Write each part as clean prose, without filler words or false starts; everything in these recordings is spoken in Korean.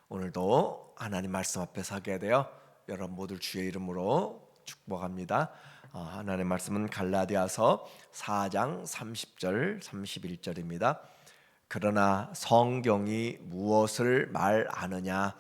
오늘도 하나님 말씀 앞에 서게 되어 여러분 모두 주의 이름으로 축복합니다. 하나님 말씀은 갈라디아서 4장 30절 31절입니다. 그러나 성경이 무엇을 말하느냐?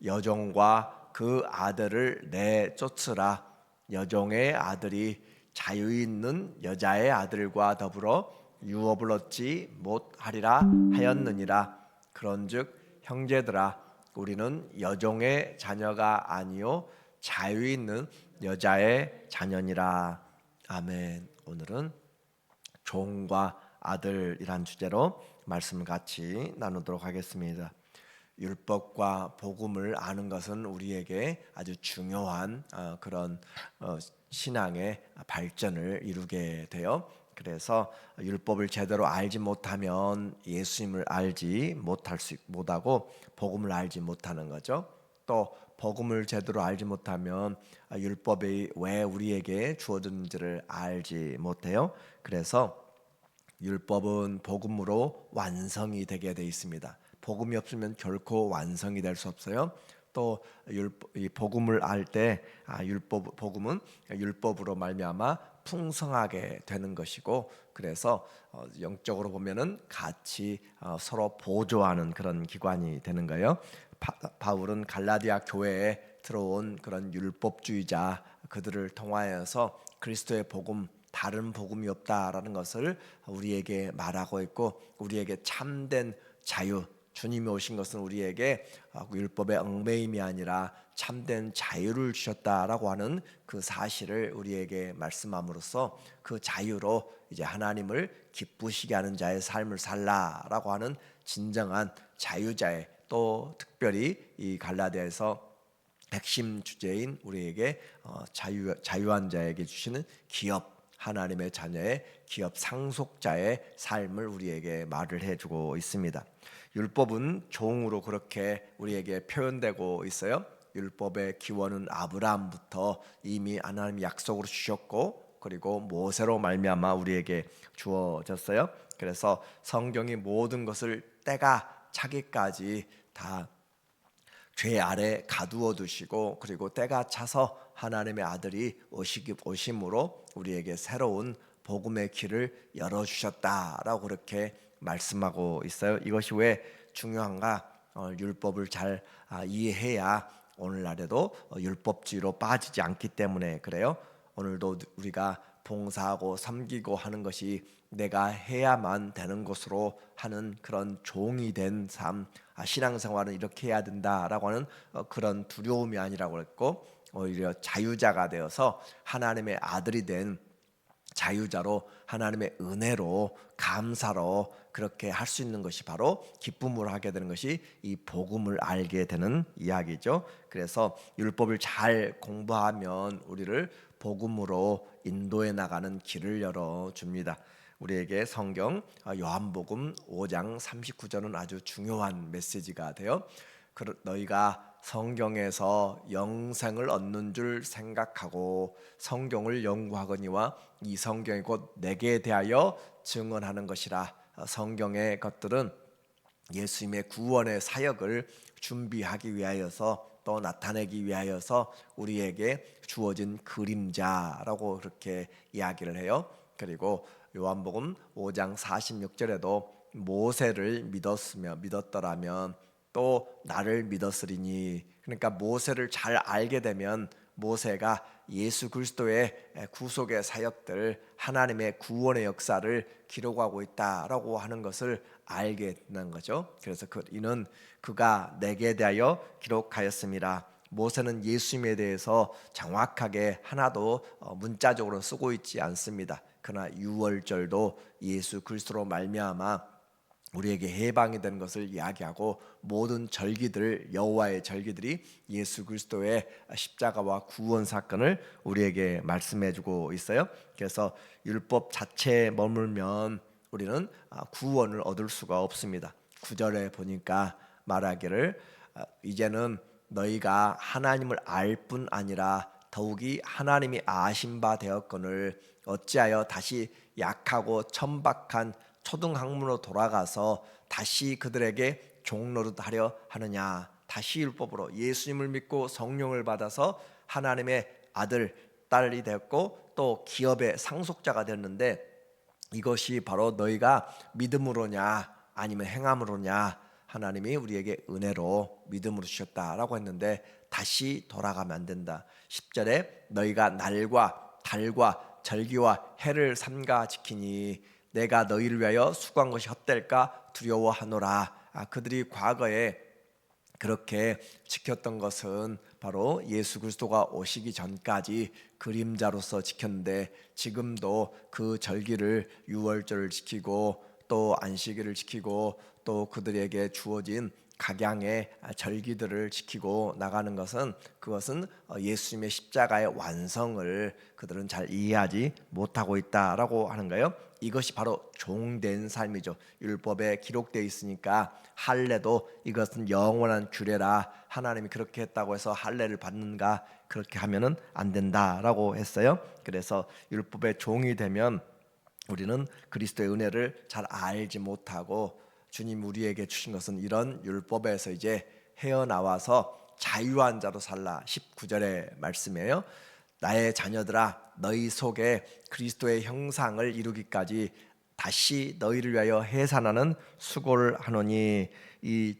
여종과 그 아들을 내쫓으라. 여종의 아들이 자유 있는 여자의 아들과 더불어 유업을 얻지 못하리라 하였느니라. 그런즉 형제들아, 우리는 여종의 자녀가 아니요 자유 있는 여자의 자녀니라. 아멘. 오늘은 종과 아들이란 주제로 말씀을 같이 나누도록 하겠습니다. 율법과 복음을 아는 것은 우리에게 아주 중요한 그런 신앙의 발전을 이루게 돼요. 그래서 율법을 제대로 알지 못하면 예수님을 알지 못하고 복음을 알지 못하는 거죠. 또 복음을 제대로 알지 못하면 율법이 왜 우리에게 주어졌는지를 알지 못해요. 그래서 율법은 복음으로 완성이 되게 돼 있습니다. 복음이 없으면 결코 완성이 될 수 없어요. 또 이 복음을 알 때 복음은 율법으로 말미암아 풍성하게 되는 것이고, 그래서 영적으로 보면은 같이 서로 보조하는 그런 기관이 되는 거예요. 바울은 갈라디아 교회에 들어온 그런 율법주의자 그들을 통하여서 그리스도의 복음, 다른 복음이 없다라는 것을 우리에게 말하고 있고, 우리에게 참된 자유, 주님이 오신 것은 우리에게 율법의 얽매임이 아니라 참된 자유를 주셨다라고 하는 그 사실을 우리에게 말씀함으로써 그 자유로 이제 하나님을 기쁘시게 하는 자의 삶을 살라라고 하는 진정한 자유자의, 또 특별히 이 갈라디아에서 핵심 주제인 우리에게 자유한 자에게 주시는 기업, 하나님의 자녀의 기업 상속자의 삶을 우리에게 말을 해주고 있습니다. 율법은 종으로 그렇게 우리에게 표현되고 있어요. 율법의 기원은 아브라함부터 이미 하나님이 약속으로 주셨고, 그리고 모세로 말미암아 우리에게 주어졌어요. 그래서 성경이 모든 것을 때가 차기까지 다 죄 아래 가두어 두시고, 그리고 때가 차서 하나님의 아들이 오심으로 우리에게 새로운 복음의 길을 열어주셨다라고 그렇게 말씀하고 있어요. 이것이 왜 중요한가? 율법을 잘 이해해야 오늘날에도 율법주의로 빠지지 않기 때문에 그래요. 오늘도 우리가 봉사하고 섬기고 하는 것이 내가 해야만 되는 것으로 하는 그런 종이 된 삶, 신앙생활은 이렇게 해야 된다라고 하는 그런 두려움이 아니라고 했고, 오히려 자유자가 되어서 하나님의 아들이 된 자유자로 하나님의 은혜로 감사로 그렇게 할 수 있는 것이 바로 기쁨으로 하게 되는 것이 이 복음을 알게 되는 이야기죠. 그래서 율법을 잘 공부하면 우리를 복음으로 인도해 나가는 길을 열어 줍니다. 우리에게 성경 요한복음 5장 39절은 아주 중요한 메시지가 돼요. 너희가 성경에서 영생을 얻는 줄 생각하고 성경을 연구하거니와 이 성경이 곧 내게 대하여 증언하는 것이라. 성경의 것들은 예수님의 구원의 사역을 준비하기 위하여서, 또 나타내기 위하여서 우리에게 주어진 그림자라고 그렇게 이야기를 해요. 그리고 요한복음 5장 46절에도 모세를 믿었더라면 또 나를 믿었으리니. 그러니까 모세를 잘 알게 되면 모세가 예수 그리스도의 구속의 사역들, 하나님의 구원의 역사를 기록하고 있다라고 하는 것을 알게 되는 거죠. 그래서 이는 그가 내게 대하여 기록하였습니다. 모세는 예수님에 대해서 정확하게 하나도 문자적으로 쓰고 있지 않습니다. 그러나 유월절도 예수 그리스도로 말미암아 우리에게 해방이 되는 것을 이야기하고, 모든 절기들, 여호와의 절기들이 예수 그리스도의 십자가와 구원 사건을 우리에게 말씀해주고 있어요. 그래서 율법 자체에 머물면 우리는 구원을 얻을 수가 없습니다. 9절에 보니까 말하기를 이제는 너희가 하나님을 알 뿐 아니라 더욱이 하나님이 아신 바 되었거늘 어찌하여 다시 약하고 천박한 초등학문으로 돌아가서 다시 그들에게 종노릇하려 하느냐. 다시 율법으로 예수님을 믿고 성령을 받아서 하나님의 아들, 딸이 되었고 또 기업의 상속자가 됐는데, 이것이 바로 너희가 믿음으로냐 아니면 행함으로냐, 하나님이 우리에게 은혜로 믿음으로 주셨다라고 했는데 다시 돌아가면 안 된다. 10절에 너희가 날과 달과 절기와 해를 삼가 지키니 내가 너희를 위하여 수고한 것이 헛될까 두려워하노라. 그들이 과거에 그렇게 지켰던 것은 바로 예수 그리스도가 오시기 전까지 그림자로서 지켰는데, 지금도 그 절기를 유월절을 지키고 또 안식일을 지키고 또 그들에게 주어진 각양의 절기들을 지키고 나가는 것은, 그것은 예수님의 십자가의 완성을 그들은 잘 이해하지 못하고 있다라고 하는 거예요. 이것이 바로 종된 삶이죠. 율법에 기록되어 있으니까 할례도 이것은 영원한 규례라, 하나님이 그렇게 했다고 해서 할례를 받는가, 그렇게 하면은 안 된다라고 했어요. 그래서 율법의 종이 되면 우리는 그리스도의 은혜를 잘 알지 못하고, 주님 우리에게 주신 것은 이런 율법에서 이제 헤어나와서 자유한 자로 살라. 19절의 말씀이에요. 나의 자녀들아, 너희 속에 그리스도의 형상을 이루기까지 다시 너희를 위하여 해산하는 수고를 하노니, 이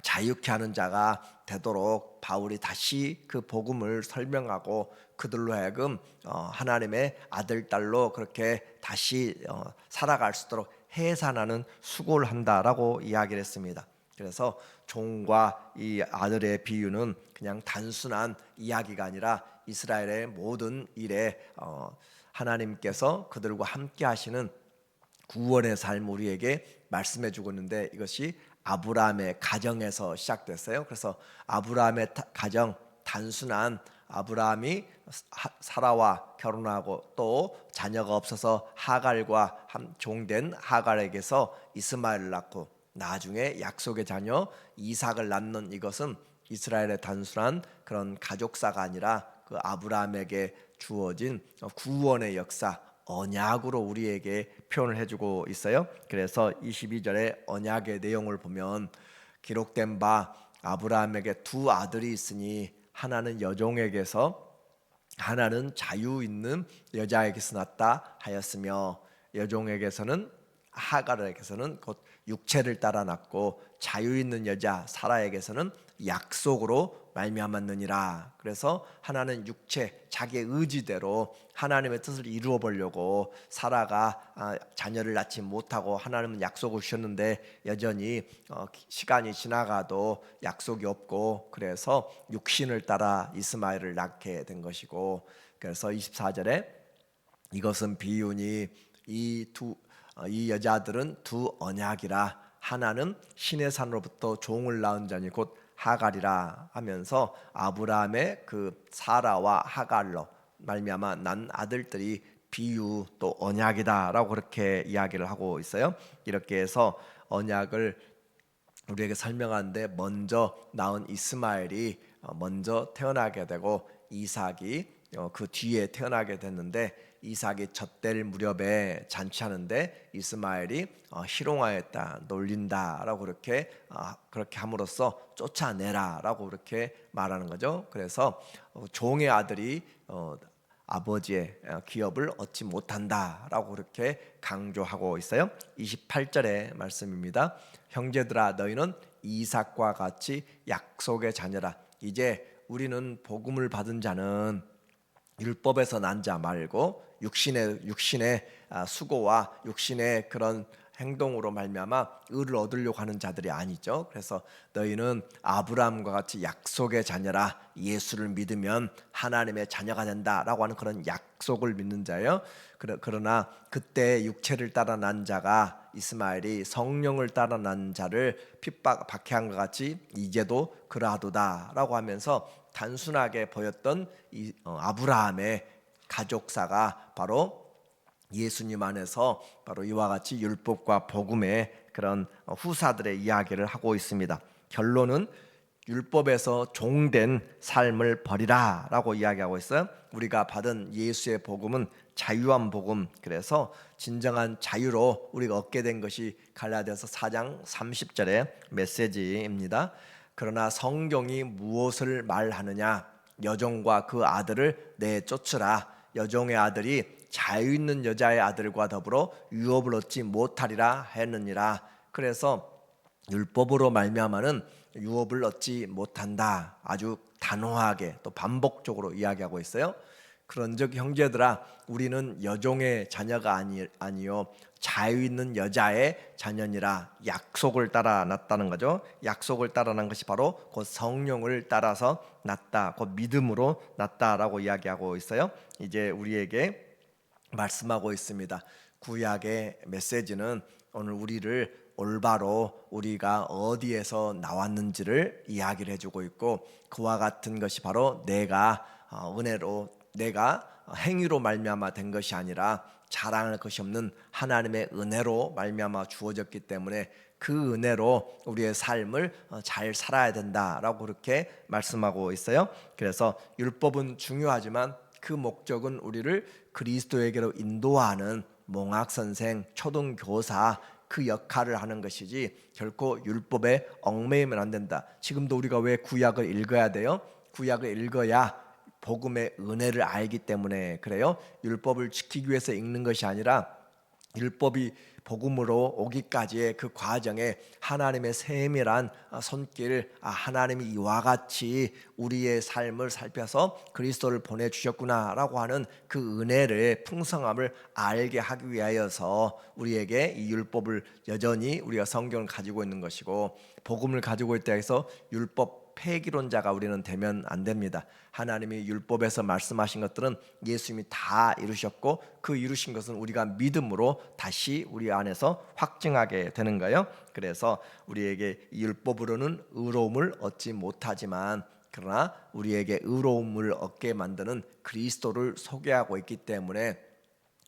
자유케 하는 자가 되도록 바울이 다시 그 복음을 설명하고 그들로 하여금 하나님의 아들 딸로 그렇게 다시 살아갈 수 있도록 해산하는 수고를 한다라고 이야기를 했습니다. 그래서 종과 이 아들의 비유는 그냥 단순한 이야기가 아니라 이스라엘의 모든 일에 하나님께서 그들과 함께 하시는 구원의 삶 우리에게 말씀해 주고 있는데, 이것이 아브라함의 가정에서 시작됐어요. 그래서 아브라함의 가정, 단순한 아브라함이 사라와 결혼하고 또 자녀가 없어서 하갈과 종된 하갈에게서 이스마엘을 낳고 나중에 약속의 자녀 이삭을 낳는, 이것은 이스라엘의 단순한 그런 가족사가 아니라 그 아브라함에게 주어진 구원의 역사, 언약으로 우리에게 표현을 해주고 있어요. 그래서 22절의 언약의 내용을 보면 기록된 바 아브라함에게 두 아들이 있으니 하나는 여종에게서 하나는 자유 있는 여자에게서 났다 하였으며, 여종에게서는 하갈에게서는 곧 육체를 따라 났고 자유 있는 여자 사라에게서는 약속으로 말미암았느니라. 그래서 하나는 육체 자기의 의지대로 하나님의 뜻을 이루어 보려고 사라가 자녀를 낳지 못하고 하나님은 약속을 주셨는데 여전히 시간이 지나가도 약속이 없고, 그래서 육신을 따라 이스마엘을 낳게 된 것이고, 그래서 24절에 이것은 비유니 이 여자들은 두 언약이라, 하나는 신의 산으로부터 종을 낳은 자니 곧 하갈이라 하면서 아브라함의 그 사라와 하갈로 말미암아 난 아들들이 비유 또 언약이다라고 그렇게 이야기를 하고 있어요. 이렇게 해서 언약을 우리에게 설명하는데, 먼저 낳은 이스마엘이 먼저 태어나게 되고 이삭이 그 뒤에 태어나게 됐는데, 이삭이 젖될 무렵에 잔치하는데 이스마엘이 희롱하였다, 놀린다라고 그렇게 함으로써 쫓아내라라고 그렇게 말하는 거죠. 그래서 종의 아들이 아버지의 기업을 얻지 못한다라고 그렇게 강조하고 있어요. 28절의 말씀입니다. 형제들아, 너희는 이삭과 같이 약속의 자녀라. 이제 우리는 복음을 받은 자는 율법에서 난 자 말고 육신의 수고와 육신의 그런 행동으로 말미암아 의를 얻으려고 하는 자들이 아니죠. 그래서 너희는 아브라함과 같이 약속의 자녀라. 예수를 믿으면 하나님의 자녀가 된다라고 하는 그런 약속을 믿는 자예요. 그러나 그때 육체를 따라 난 자가 이스마엘이 성령을 따라 난 자를 박해한 것 같이 이제도 그러하도다라고 하면서 단순하게 보였던 아브라함의 가족사가 바로 예수님 안에서 바로 이와 같이 율법과 복음의 그런 후사들의 이야기를 하고 있습니다. 결론은 율법에서 종된 삶을 버리라 라고 이야기하고 있어요. 우리가 받은 예수의 복음은 자유한 복음, 그래서 진정한 자유로 우리가 얻게 된 것이 갈라디아서 4장 30절의 메시지입니다. 그러나 성경이 무엇을 말하느냐? 여종과 그 아들을 내쫓으라. 여종의 아들이 자유 있는 여자의 아들과 더불어 유업을 얻지 못하리라 했느니라. 그래서 율법으로 말미암아는 유업을 얻지 못한다. 아주 단호하게 또 반복적으로 이야기하고 있어요. 그런즉 형제들아, 우리는 여종의 자녀가 아니요 자유 있는 여자의 자녀니라. 약속을 따라 났다는 거죠. 약속을 따라 난 것이 바로 곧 성령을 따라서 났다, 곧 믿음으로 났다라고 이야기하고 있어요. 이제 우리에게 말씀하고 있습니다. 구약의 메시지는 오늘 우리를 올바로 우리가 어디에서 나왔는지를 이야기를 해주고 있고, 그와 같은 것이 바로 내가 은혜로, 내가 행위로 말미암아 된 것이 아니라 자랑할 것이 없는 하나님의 은혜로 말미암아 주어졌기 때문에 그 은혜로 우리의 삶을 잘 살아야 된다라고 그렇게 말씀하고 있어요. 그래서 율법은 중요하지만 그 목적은 우리를 그리스도에게로 인도하는 몽학선생, 초등교사 그 역할을 하는 것이지 결코 율법에 얽매이면 안 된다. 지금도 우리가 왜 구약을 읽어야 돼요? 구약을 읽어야 복음의 은혜를 알기 때문에 그래요. 율법을 지키기 위해서 읽는 것이 아니라 율법이 복음으로 오기까지의 그 과정에 하나님의 세밀한 손길, 하나님이 이와 같이 우리의 삶을 살펴서 그리스도를 보내주셨구나라고 하는 그 은혜를, 풍성함을 알게 하기 위하여서 우리에게 이 율법을 여전히 우리가 성경을 가지고 있는 것이고, 복음을 가지고 있다 해서 율법 폐기론자가 우리는 되면 안 됩니다. 하나님이 율법에서 말씀하신 것들은 예수님이 다 이루셨고, 그 이루신 것은 우리가 믿음으로 다시 우리 안에서 확증하게 되는 거예요. 그래서 우리에게 율법으로는 의로움을 얻지 못하지만, 그러나 우리에게 의로움을 얻게 만드는 그리스도를 소개하고 있기 때문에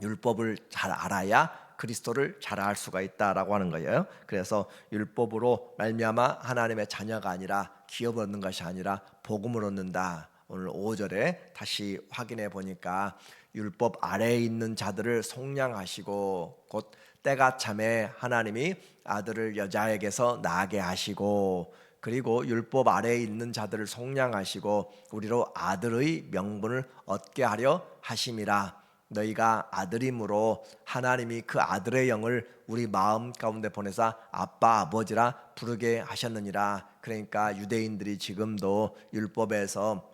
율법을 잘 알아야 그리스도를 잘 알 수가 있다라고 하는 거예요. 그래서 율법으로 말미암아 하나님의 자녀가 아니라, 기업을 얻는 것이 아니라 복음을 얻는다. 오늘 5절에 다시 확인해 보니까 율법 아래에 있는 자들을 속량하시고, 곧 때가 참에 하나님이 아들을 여자에게서 낳게 하시고, 그리고 율법 아래에 있는 자들을 속량하시고 우리로 아들의 명분을 얻게 하려 하심이라. 너희가 아들임으로 하나님이 그 아들의 영을 우리 마음 가운데 보내사 아빠 아버지라 부르게 하셨느니라. 그러니까 유대인들이 지금도 율법에서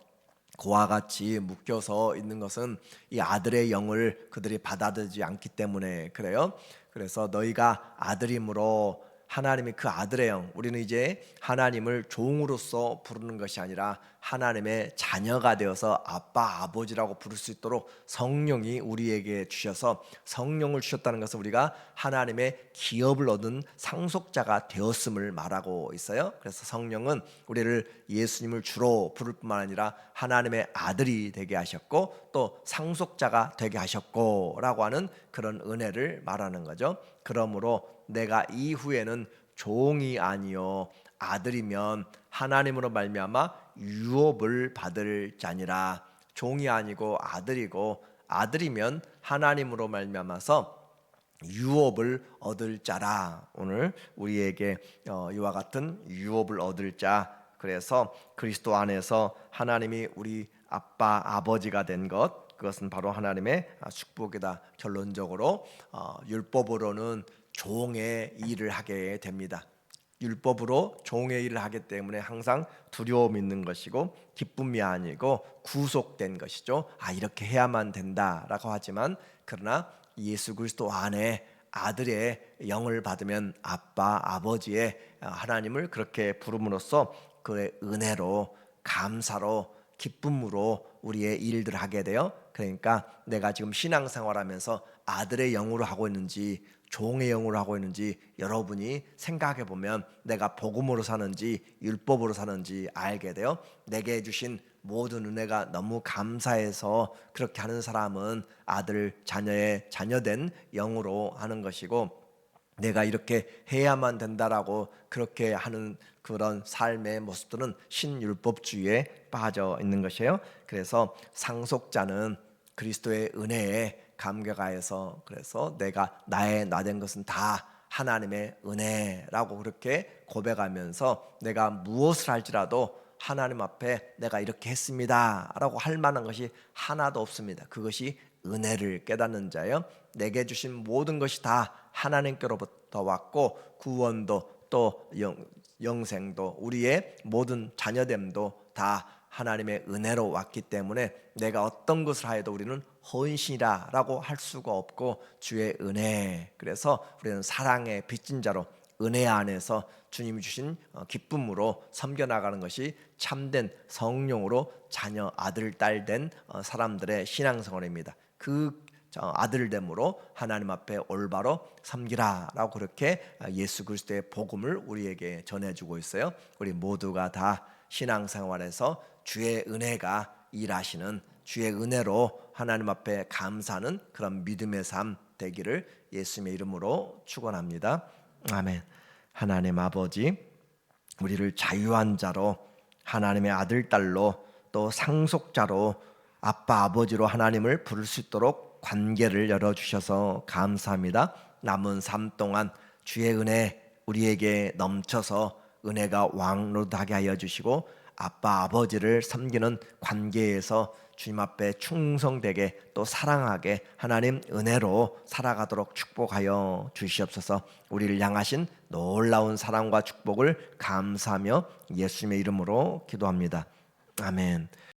그와 같이 묶여서 있는 것은 이 아들의 영을 그들이 받아들이지 않기 때문에 그래요. 그래서 너희가 아들임으로, 하나님이 그 아들의 영, 우리는 이제 하나님을 종으로서 부르는 것이 아니라 하나님의 자녀가 되어서 아빠 아버지라고 부를 수 있도록 성령이 우리에게 주셔서, 성령을 주셨다는 것은 우리가 하나님의 기업을 얻은 상속자가 되었음을 말하고 있어요. 그래서 성령은 우리를 예수님을 주로 부를 뿐만 아니라 하나님의 아들이 되게 하셨고 또 상속자가 되게 하셨고 라고 하는 그런 은혜를 말하는 거죠. 그러므로 내가 이후에는 종이 아니요 아들이면 하나님으로 말미암아 유업을 받을 자니라. 종이 아니고 아들이고, 아들이면 하나님으로 말미암아서 유업을 얻을 자라. 오늘 우리에게 이와 같은 유업을 얻을 자, 그래서 그리스도 안에서 하나님이 우리 아빠 아버지가 된 것, 그것은 바로 하나님의 축복이다. 결론적으로 율법으로는 종의 일을 하게 됩니다. 율법으로 종의 일을 하기 때문에 항상 두려움이 있는 것이고 기쁨이 아니고 구속된 것이죠. 이렇게 해야만 된다라고 하지만, 그러나 예수 그리스도 안에 아들의 영을 받으면 아빠 아버지의 하나님을 그렇게 부름으로써 그의 은혜로, 감사로, 기쁨으로 우리의 일들을 하게 돼요. 그러니까 내가 지금 신앙생활하면서 아들의 영으로 하고 있는지 종의 영으로 하고 있는지 여러분이 생각해 보면 내가 복음으로 사는지 율법으로 사는지 알게 돼요. 내게 주신 모든 은혜가 너무 감사해서 그렇게 하는 사람은 아들 자녀의 자녀된 영으로 하는 것이고, 내가 이렇게 해야만 된다라고 그렇게 하는 그런 삶의 모습들은 신율법주의에 빠져 있는 것이에요. 그래서 상속자는 그리스도의 은혜에 감격하여서, 그래서 내가 나의 나된 것은 다 하나님의 은혜라고 그렇게 고백하면서 내가 무엇을 할지라도 하나님 앞에 내가 이렇게 했습니다 라고 할 만한 것이 하나도 없습니다. 그것이 은혜를 깨닫는 자요. 내게 주신 모든 것이 다 하나님께로부터 왔고, 구원도 또 영생도 우리의 모든 자녀됨도 다 하나님의 은혜로 왔기 때문에 내가 어떤 것을 하여도 우리는 헌신이라고 할 수가 없고, 주의 은혜, 그래서 우리는 사랑의 빚진 자로 은혜 안에서 주님이 주신 기쁨으로 섬겨나가는 것이 참된 성령으로 자녀 아들 딸 된 사람들의 신앙생활입니다. 그 아들됨으로 하나님 앞에 올바로 섬기라라고 그렇게 예수 그리스도의 복음을 우리에게 전해주고 있어요. 우리 모두가 다 신앙생활에서 주의 은혜가 일하시는, 주의 은혜로 하나님 앞에 감사하는 그런 믿음의 삶 되기를 예수님의 이름으로 축원합니다. 아멘. 하나님 아버지, 우리를 자유한 자로, 하나님의 아들 딸로, 또 상속자로, 아빠 아버지로 하나님을 부를 수 있도록 관계를 열어주셔서 감사합니다. 남은 삶 동안 주의 은혜 우리에게 넘쳐서 은혜가 왕노릇하게 하여 주시고, 아빠 아버지를 섬기는 관계에서 주님 앞에 충성되게 또 사랑하게 하나님 은혜로 살아가도록 축복하여 주시옵소서. 우리를 향하신 놀라운 사랑과 축복을 감사하며 예수님의 이름으로 기도합니다. 아멘.